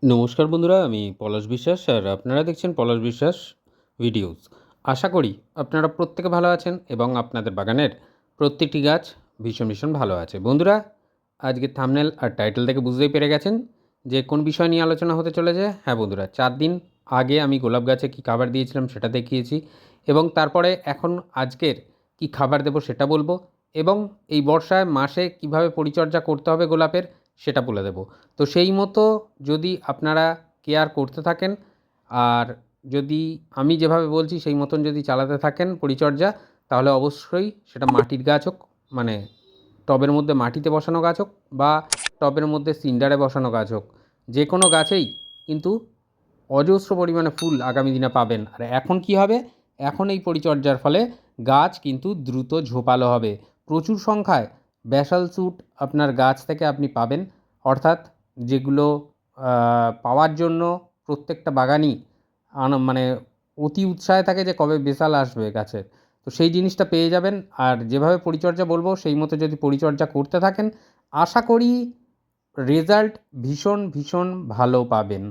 নমস্কার বন্ধুরা, আমি পলাশ বিশ্বাস আর আপনারা দেখছেন পলাশ বিশ্বাস ভিডিওস। আশা করি আপনারা প্রত্যেকে ভালো আছেন এবং আপনাদের বাগানের প্রত্যেকটি গাছ ভীষণ ভালো আছে। বন্ধুরা, আজকে থাম্বনেল আর টাইটেল থেকে বুঝতেই পেরে গেছেন যে কোন বিষয় নিয়ে আলোচনা হতে চলেছে। হ্যাঁ বন্ধুরা, 4 দিন আগে আমি গোলাপ গাছে কী খাবার দিয়েছিলাম সেটা দেখিয়েছি এবং তারপরে এখন আজকের কী খাবার দেবো সেটা বলবো এবং এই বর্ষায় মাসে কীভাবে পরিচর্যা করতে হবে গোলাপের সেটা বলে দেবো। তো সেই মতো যদি আপনারা কেয়ার করতে থাকেন আর যদি আমি যেভাবে বলছি সেই মতন যদি চালাতে থাকেন পরিচর্যা, তাহলে অবশ্যই সেটা মাটির গাছ হোক, মানে টবের মধ্যে মাটিতে বসানো গাছ হোক বা টবের মধ্যে সিন্ডারে বসানো গাছ হোক, যে কোনো গাছেই কিন্তু অজস্র পরিমাণে ফুল আগামী দিনে পাবেন। আর এখন কি হবে, এখন এই পরিচর্যার ফলে গাছ কিন্তু দ্রুত ঝোপালো হবে। প্রচুর সংখ্যায় ব্যাসাল স্যুট আপনার গাছ থেকে আপনি পাবেন, অর্থাৎ যেগুলো পাওয়ার জন্য প্রত্যেকটা বাগানই মানে অতি উৎসাহে থাকে যে কবে বেসাল আসবে গাছের। তো সেই জিনিসটা পেয়ে যাবেন। আর যেভাবে পরিচর্যা বলবো সেই মতো যদি পরিচর্যা করতে থাকেন, আশা করি রেজাল্ট ভীষণ ভালো পাবেন।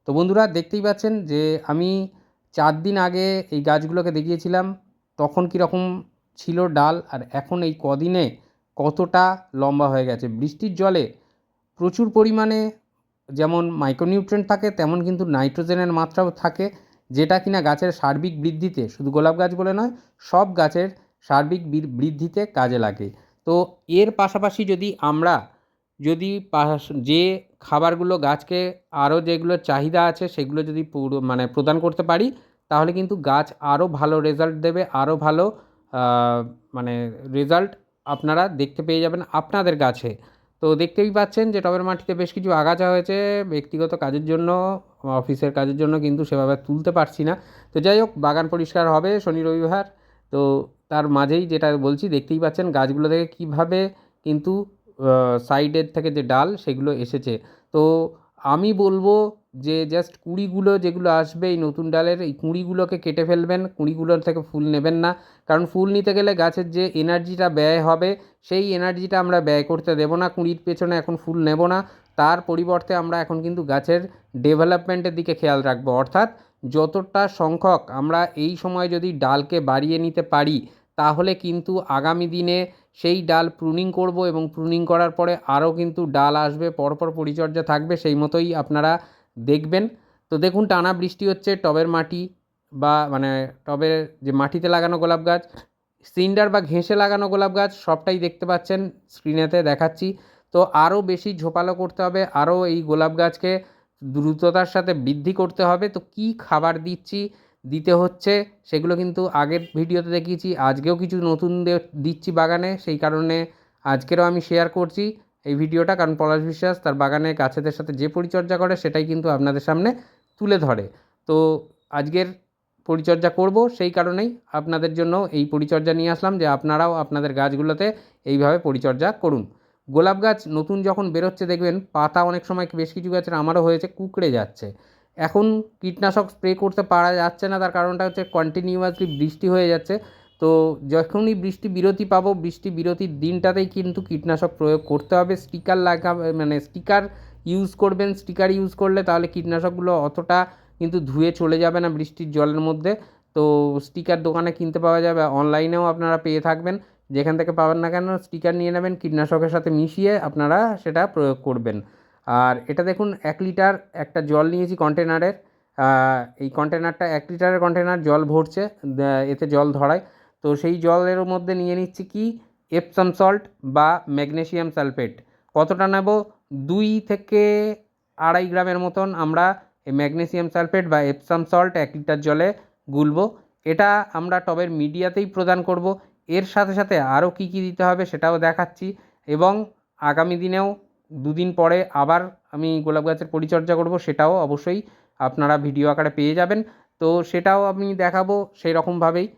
তো বন্ধুরা, দেখতেই পাচ্ছেন যে আমি 4 দিন আগে এই গাছগুলোকে দেখিয়েছিলাম তখন কীরকম ছিল ডাল, আর এখন এই কদিনে কতটা লম্বা হয়ে গেছে। বৃষ্টির জলে প্রচুর পরিমাণে যেমন মাইক্রোনিউট্রিয়েন্ট থাকে তেমন কিন্তু নাইট্রোজেনের মাত্রাও থাকে, যেটা কিনা গাছের সার্বিক বৃদ্ধিতে, শুধু গোলাপ গাছ বলে নয়, সব গাছের সার্বিক বৃদ্ধিতে কাজে লাগে। তো এর পাশাপাশি যদি আমরা যে খাবারগুলো গাছকে আরও যেগুলোর চাহিদা আছে সেগুলো যদি মানে প্রদান করতে পারি, তাহলে কিন্তু গাছ আরও ভালো রেজাল্ট দেবে, আরও ভালো মানে রেজাল্ট আপনারা দেখতে পেয়ে যাবেন আপনাদের গাছে। তো দেখতেই পাচ্ছেন যে টবের মাটিতে বেশ কিছু আগাছা হয়েছে, ব্যক্তিগত কাজের জন্য, অফিসের কাজের জন্য কিন্তু সেভাবে তুলতে পারছি না। তো যাই হোক, বাগান পরিষ্কার হবে শনি রবিবার। তো তার মাঝেই যেটা বলছি, দেখতেই পাচ্ছেন গাছগুলো থেকে কীভাবে কিন্তু সাইডের থেকে যে ডাল সেগুলো এসেছে। তো আমি বলবো যে জাস্ট কুঁড়িগুলো যেগুলো আসবে এই নতুন ডালের, এই কুঁড়িগুলোকে কেটে ফেলবেন, কুঁড়িগুলোর থেকে ফুল নেবেন না। কারণ ফুল নিতে গেলে গাছের যে এনার্জিটা ব্যয় হবে সেই এনার্জিটা আমরা ব্যয় করতে দেবো না, কুঁড়ির পেছনে এখন ফুল নেব না। তার পরিবর্তে আমরা এখন কিন্তু গাছের ডেভেলপমেন্টের দিকে খেয়াল রাখবো, অর্থাৎ যতটা সংখ্যক আমরা এই সময় যদি ডালকে বাড়িয়ে নিতে পারি, তাহলে কিন্তু আগামী দিনে সেই ডাল প্রুনিং করব এবং প্রুনিং করার পরে আরও কিন্তু ডাল আসবে, পরপর পরিচর্যা থাকবে, সেই মতোই আপনারা দেখবেন। তো দেখুন, টানা বৃষ্টি হচ্ছে, টবের মাটি বা মানে টবের যে মাটিতে লাগানো গোলাপ গাছ, সিন্ডার বা ঘেঁষে লাগানো গোলাপ গাছ, সবটাই দেখতে পাচ্ছেন, স্ক্রিনেতে দেখাচ্ছি। তো আরও বেশি ঝোপালো করতে হবে, আরও এই গোলাপ গাছকে দ্রুততার সাথে বৃদ্ধি করতে হবে। তো কী খাবার দিতে হচ্ছে সেগুলো কিন্তু আগের ভিডিওতে দেখিয়েছি, আজকেও কিছু নতুন দিচ্ছি বাগানে, সেই কারণে আজকেরও আমি শেয়ার করছি এই ভিডিওটা। কারণ পলাশ বিশ্বাস তার বাগানে গাছেদের সাথে যে পরিচর্যা করে সেটাই কিন্তু আপনাদের সামনে তুলে ধরে। তো আজকের পরিচর্যা করব, সেই কারণেই আপনাদের জন্য এই পরিচর্যা নিয়ে আসলাম যে আপনারাও আপনাদের গাছগুলোতে এইভাবে পরিচর্যা করুন। গোলাপ গাছ নতুন যখন বেরোচ্ছে দেখবেন পাতা অনেক সময় বেশ কিছু গাছের আমারও হয়েছে কুঁকড়ে যাচ্ছে। এখন কীটনাশক স্প্রে করতে পারা যাচ্ছে না, তার কারণটা হচ্ছে কন্টিনিউয়াসলি বৃষ্টি হয়ে যাচ্ছে। তো যখনই বৃষ্টি বিরতি পাবো, বৃষ্টি বিরতির দিনটাতেই কিন্তু কীটনাশক প্রয়োগ করতে হবে। স্টিকার মানে স্টিকার ইউজ করবেন। স্টিকার ইউজ করলে তাহলে কীটনাশকগুলো অতটা কিন্তু ধুয়ে চলে যাবে না বৃষ্টির জলের মধ্যে। তো স্টিকার দোকানে কিনতে পাওয়া যাবে, অনলাইনেও আপনারা পেয়ে থাকবেন। যেখান থেকে পাবেন না কেন, স্টিকার নিয়ে নেবেন, কীটনাশকের সাথে মিশিয়ে আপনারা সেটা প্রয়োগ করবেন। আর এটা দেখুন, 1 লিটার একটা জল নিয়েছি কন্টেনারের। এই কন্টেনারটা 1 লিটারের কন্টেনার, জল ভরছে, এতে জল ধরায়। তো সেই জলের মধ্যে নিয়ে নিচ্ছি কি, এপসাম সল্ট বা ম্যাগনেসিয়াম সালফেট। কতটা নেব, 2 থেকে আড়াই গ্রামের মতন আমরা এই ম্যাগনেসিয়াম সালফেট বা এপসাম সল্ট 1 লিটার জলে গুলব। এটা আমরা টবের মিডিয়াতেই প্রদান করব। এর সাথে সাথে আরও কী দিতে হবে সেটাও দেখাচ্ছি, এবং আগামী দিনেও 2 দিন পরে আবার আমি গোলাপ গাছের পরিচর্যা করব, সেটাও অবশ্যই আপনারা ভিডিও আকারে পেয়ে যাবেন। তো সেটাও আমি দেখাবো সেই রকমভাবেই।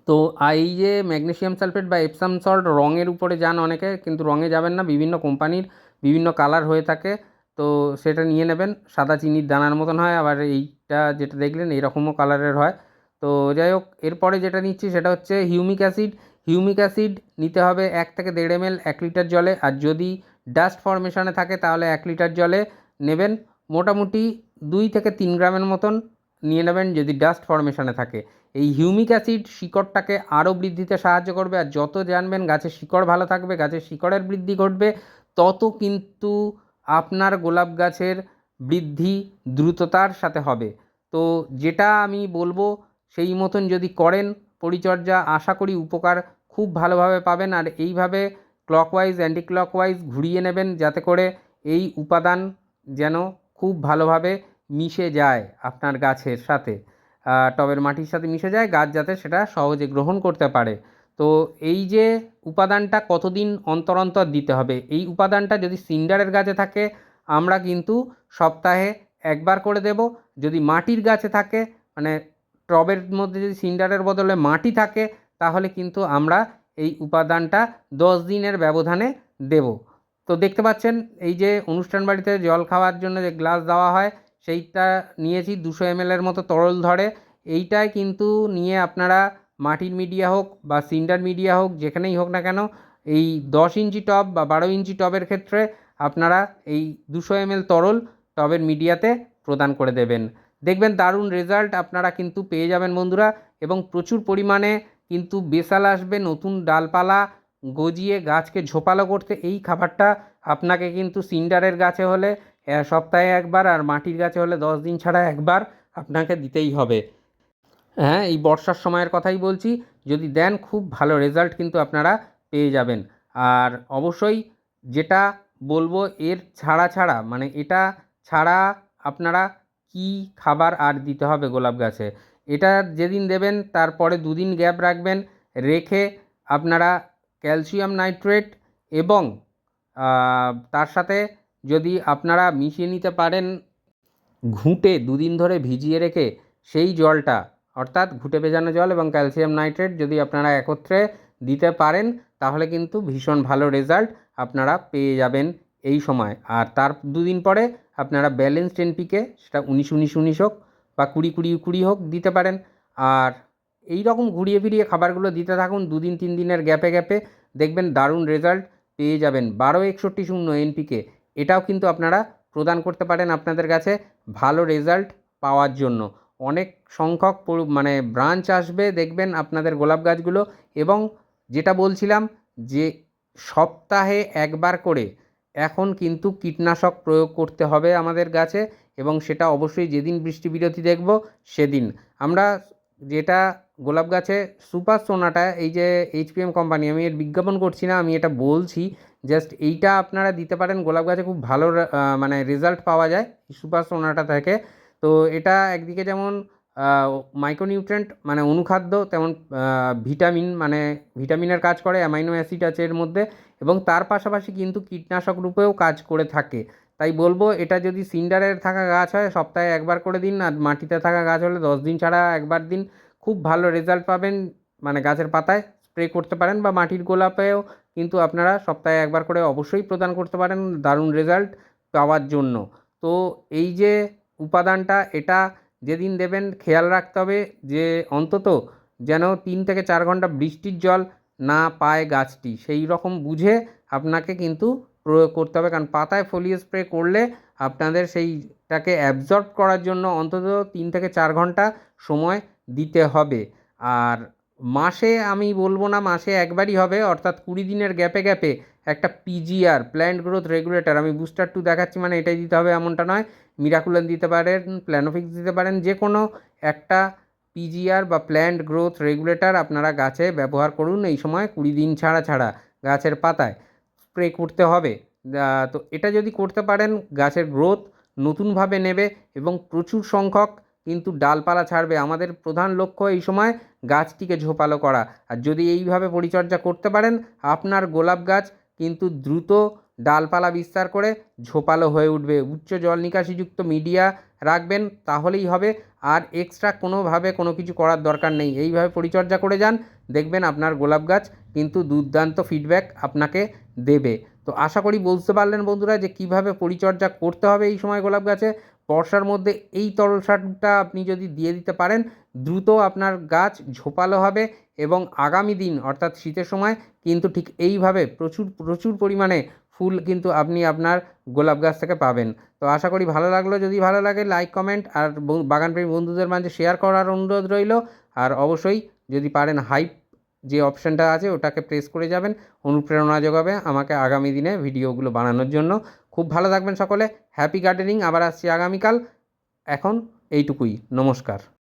তো এই যে ম্যাগনেসিয়াম সালফেট বা এপসাম সল্ট রঙের উপরে যান অনেকে, কিন্তু রঙে যাবেন না, বিভিন্ন কোম্পানির বিভিন্ন কালার হয়ে থাকে। তো সেটা নিয়ে নেবেন, সাদা চিনির দানার মতন হয়, আবার এইটা যেটা দেখলেন এইরকমও কালারের হয়। তো যাই হোক, এরপরে যেটা নিচ্ছি সেটা হচ্ছে হিউমিক অ্যাসিড। হিউমিক অ্যাসিড নিতে হবে 1 থেকে 1.5 ml 1 লিটার জলে, আর যদি ডাস্ট ফর্মেশনে থাকে তাহলে 1 লিটার জলে নেবেন। মোটামুটি 2 থেকে 3 গ্রামের মতন নিয়ে নেবেন যদি ডাস্ট ফর্মেশনে থাকে। এই হিউমিক অ্যাসিড শিকড়টাকে আরও বৃদ্ধিতে সাহায্য করবে, আর যত জানবেন গাছের শিকড় ভালো থাকবে, গাছের শিকড়ের বৃদ্ধি ঘটবে, তত কিন্তু আপনার গোলাপ গাছের বৃদ্ধি দ্রুততার সাথে হবে। তো যেটা আমি বলবো সেই মতন যদি করেন পরিচর্যা, আশা করি উপকার খুব ভালোভাবে পাবেন। আর এইভাবে ক্লকওয়াইজ অ্যান্টি ক্লকওয়াইজ ঘুরিয়ে নেবেন যাতে করে এই উপাদান যেন খুব ভালোভাবে মিশে যায় আপনার গাছের সাথে, টবের মাটির সাথে মিশে যায়, গাছ যাতে সেটা সহজে গ্রহণ করতে পারে। তো এই যে উপাদানটা কতদিন অন্তর অন্তর দিতে হবে, এই উপাদানটা যদি সিন্ডারের গাছে থাকে আমরা কিন্তু সপ্তাহে একবার করে দেব। যদি মাটির গাছে থাকে, মানে টবের মধ্যে যদি সিন্ডারের বদলে মাটি থাকে, তাহলে কিন্তু আমরা এই উপাদানটা 10 দিনের ব্যবধানে দেব। তো দেখতে পাচ্ছেন এই যে অনুষ্ঠান বাড়িতে জল খাওয়ার জন্য যে গ্লাস দেওয়া হয় সেইটা নিয়েছি 200 ml মতো তরল ধরে। এইটাই কিন্তু নিয়ে আপনারা মাটির মিডিয়া হোক বা সিন্ডার মিডিয়া হোক, যেখানেই হোক না কেন, এই 10 ইঞ্চি টব বা 12 ইঞ্চি টবের ক্ষেত্রে আপনারা এই 200 ml তরল টবের মিডিয়াতে প্রদান করে দেবেন। দেখবেন দারুণ রেজাল্ট আপনারা কিন্তু পেয়ে যাবেন বন্ধুরা, এবং প্রচুর পরিমাণে কিন্তু বেসাল আসবে, নতুন ডালপালা গজিয়ে গাছকে ঝোপালো করতে। এই খাবারটা আপনাকে কিন্তু সিন্ডারের গাছে হলে সপ্তাহে একবার, আর মাটির গাছে হলে 10 দিন ছাড়া একবার আপনাকে দিতেই হবে। হ্যাঁ, এই বর্ষার সময়ের কথাই বলছি, যদি দেন খুব ভালো রেজাল্ট কিন্তু আপনারা পেয়ে যাবেন। আর অবশ্যই যেটা বলবো, এর ছাড়া মানে এটা ছাড়া আপনারা কি খাবার আর দিতে হবে গোলাপ গাছে, এটা যেদিন দেবেন তারপরে 2 দিন গ্যাপ রাখবেন, রেখে আপনারা ক্যালসিয়াম নাইট্রেট এবং তার সাথে যদি আপনারা মিশিয়ে নিতে পারেন ঘুঁটে 2 দিন ধরে ভিজিয়ে রেখে সেই জলটা, অর্থাৎ ঘুঁটে ভেজানো জল এবং ক্যালসিয়াম নাইট্রেট যদি আপনারা একত্রে দিতে পারেন, তাহলে কিন্তু ভীষণ ভালো রেজাল্ট আপনারা পেয়ে যাবেন এই সময়। আর তার 2 দিন পরে আপনারা ব্যালেন্সড এনপিকে, সেটা 19-19-19 হোক বা 20-20-20 হোক দিতে পারেন। আর এই রকম ঘুরিয়ে ফিরিয়ে খাবারগুলো দিতে থাকুন 2 দিন 3 দিনের গ্যাপে গ্যাপে, দেখবেন দারুণ রেজাল্ট পেয়ে যাবেন। 12-61-0 এনপিকে এটাও কিন্তু আপনারা প্রদান করতে পারেন আপনাদের কাছে ভালো রেজাল্ট পাওয়ার জন্য। অনেক সংখ্যক মানে ব্রাঞ্চ আসবে দেখবেন আপনাদের গোলাপ গাছগুলো। এবং যেটা বলছিলাম যে সপ্তাহে একবার করে এখন কিন্তু কীটনাশক প্রয়োগ করতে হবে আমাদের গাছে, এবং সেটা অবশ্যই যেদিন বৃষ্টি বিরতি দেখব সেদিন। আমরা যেটা গোলাপ গাছে সুপার সোনাটা, এই যে এইচপিএম কোম্পানি, আমি এর বিজ্ঞাপন করছি না, আমি এটা বলছি জাস্ট, এইটা আপনারা দিতে পারেন গোলাপ গাছে, খুব ভালো মানে রেজাল্ট পাওয়া যায় এই সুপার সোনাটা থেকে। তো এটা একদিকে যেমন মাইক্রোনিউট্রেন্ট মানে অনুখাদ্য, তেমন ভিটামিন মানে ভিটামিনের কাজ করে, অ্যামাইনো অ্যাসিড আছে এর মধ্যে, এবং তার পাশাপাশি কিন্তু কীটনাশক রূপেও কাজ করে থাকে। তাই বলবো এটা যদি সিন্ডারের থাকা গাছ হয় সপ্তাহে একবার করে দিন, আর মাটিতে থাকা গাছ হলে 10 দিন ছাড়া একবার দিন, খুব ভালো রেজাল্ট পাবেন। মানে গাছের পাতায় স্প্রে করতে পারেন, বা মাটির গোলাপেও কিন্তু আপনারা সপ্তাহে একবার করে অবশ্যই প্রদান করতে পারেন দারুণ রেজাল্ট পাওয়ার জন্য। তো এই যে উপাদানটা, এটা যেদিন দেবেন খেয়াল রাখতে হবে যে অন্তত যেন 3 থেকে 4 ঘন্টা বৃষ্টির জল না পায় গাছটি, সেই রকম বুঝে আপনাকে কিন্তু প্রয়োগ করতে হবে। কারণ পাতায় ফোলিও স্প্রে করলে আপনাদের সেইটাকে অ্যাবজর্ব করার জন্য অন্তত 3 থেকে 4 ঘন্টা সময় দিতে হবে। আর মাসে আমি বলবো না মাসে একবারই হবে, অর্থাৎ 20 দিনের গ্যাপে গ্যাপে একটা পিজিআর, প্ল্যান্ট গ্রোথ রেগুলেটর, আমি বুস্টার 2 দেখাচ্ছি মানে এটাই দিতে হবে এমনটা নয়, মিরাকুলাম দিতে পারেন, প্ল্যানোফিক্স দিতে পারেন, যে কোনো একটা পিজিআর বা প্ল্যান্ট গ্রোথ রেগুলেটর আপনারা গাছে ব্যবহার করুন। এই সময় 20 দিন ছাড়া ছাড়া গাছের পাতায় স্প্রে করতে হবে। তো এটা যদি করতে পারেন গাছের গ্রোথ নতুনভাবে নেবে এবং প্রচুর সংখ্যক কিন্তু ডালপালা ছাড়বে। আমাদের প্রধান লক্ষ্য এই সময় গাছটিকে ঝোপালো করা, আর যদি এইভাবে পরিচর্যা করতে পারেন আপনার গোলাপ গাছ কিন্তু দ্রুত ডালপালা বিস্তার করে ঝোপালো হয়ে উঠবে। উচ্চ জল নিকাশিযুক্ত মিডিয়া রাখবেন তাহলেই হবে, আর এক্সট্রা কোনোভাবে কোনো কিছু করার দরকার নেই। এইভাবে পরিচর্যা করে যান, দেখবেন আপনার গোলাপ গাছ কিন্তু দুর্দান্ত ফিডব্যাক আপনাকে দেবে। তো আশা করি বুঝতে পারলেন বন্ধুরা যে কীভাবে পরিচর্যা করতে হবে এই সময় গোলাপ গাছে। বর্ষার মধ্যে এই তরল সারটা আপনি যদি দিয়ে দিতে পারেন, দ্রুত আপনার গাছ ঝোপালো হবে, এবং আগামী দিন অর্থাৎ শীতের সময় কিন্তু ঠিক এইভাবে প্রচুর প্রচুর পরিমাণে ফুল কিন্তু আপনি আপনার গোলাপ গাছ থেকে পাবেন। তো আশা করি ভালো লাগলো। যদি ভালো লাগে লাইক, কমেন্ট আর বাগানপ্রেমী বন্ধুদের মাঝে শেয়ার করার অনুরোধ রইল। আর অবশ্যই যদি পারেন হাইপ যে অপশানটা আছে ওটাকে প্রেস করে যাবেন, অনুপ্রেরণা যোগাবে আমাকে আগামী দিনে ভিডিওগুলো বানানোর জন্য। খুব ভালো থাকবেন সকলে। Happy gardening. আবার আসছি আগামীকাল। এখন এইটুকুই। নমস্কার।